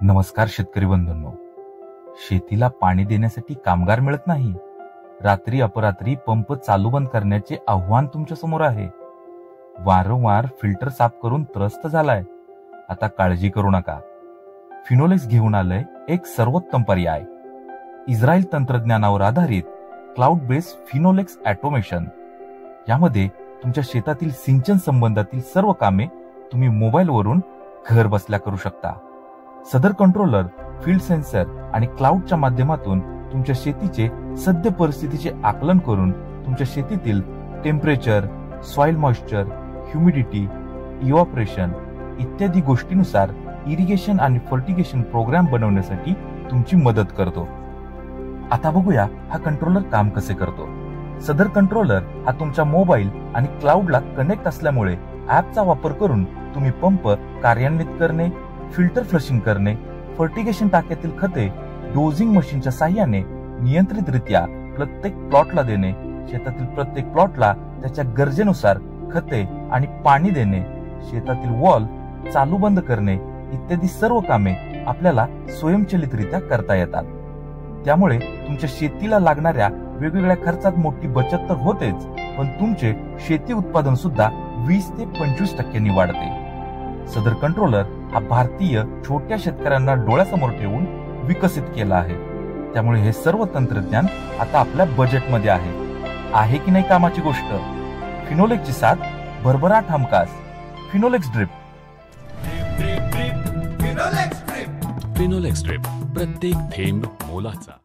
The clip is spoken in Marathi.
नमस्कार शेतकरी बंधूंनो. शेतीला पाणी देण्यासाठी कामगार मिळत नाही. रात्री अपरात्री पंप चालू बंद करण्याचे आव्हान तुमच्या समोर आहे. वारंवार फिल्टर साफ करून त्रस्त झालाय. आता काळजी करू नका. फिनोलेक्स घेऊन आलंय एक सर्वोत्तम पर्याय. इस्रायल तंत्रज्ञानावर आधारित क्लाउड बेस्ड फिनोलेक्स ऑटोमेशन. यामध्ये तुमच्या शेतातील सिंचन संबंधातील सर्व कामे तुम्ही मोबाईलवरून घर बसल्या करू शकता. सदर कंट्रोलर, फील्ड सेन्सर आणि क्लाउडच्या माध्यमातून तुमच्या शेतीचे सद्य परिस्थितीचे आकलन करून तुमच्या शेतीतील temperature, soil moisture, humidity, evaporation इत्यादी गोष्टींनुसार इरिगेशन आणि फर्टिगेशन प्रोग्राम बनवण्यासाठी तुमची मदत करतो. आता बघूया हा कंट्रोलर काम कसे करतो. सदर कंट्रोलर हा तुमच्या मोबाईल आणि क्लाउडला कनेक्ट असल्यामुळे ऍपचा वापर करून तुम्ही पंप कार्यान्वित करणे, फिल्टर फ्लशिंग करणे, फर्टिगेशन टाक्यातील खते डोजिंग मशीनच्या साह्याने नियंत्रितरित्या प्रत्येक प्लॉटला देणे, शेतातील प्रत्येक प्लॉटला त्याच्या गरजेनुसार खते आणि पाणी देणे, शेतातील वॉल चालू बंद करणे इत्यादी सर्व कामे आपल्याला स्वयंचलितरित्या करता येतात. त्यामुळे तुमच्या शेतीला लागणाऱ्या वेगवेगळ्या खर्चात मोठी बचत तर होतेच, पण तुमचे शेती उत्पादन सुद्धा 20 ते 25% वाढते. सदर कंट्रोलर हा भारतीय छोट्या शेतकऱ्यांना डोळ्यासमोर ठेवून विकसित केला आहे. त्यामुळे हे सर्व तंत्रज्ञान आता आपल्या बजेटमध्ये आहे की नाही कामाची गोष्ट. फिनोलेक्सची साथ भरभराट हमखास. फिनोलेक्स ड्रिप. फिनोलेक्स ड्रिप, प्रत्येक थेंब मोलाचा.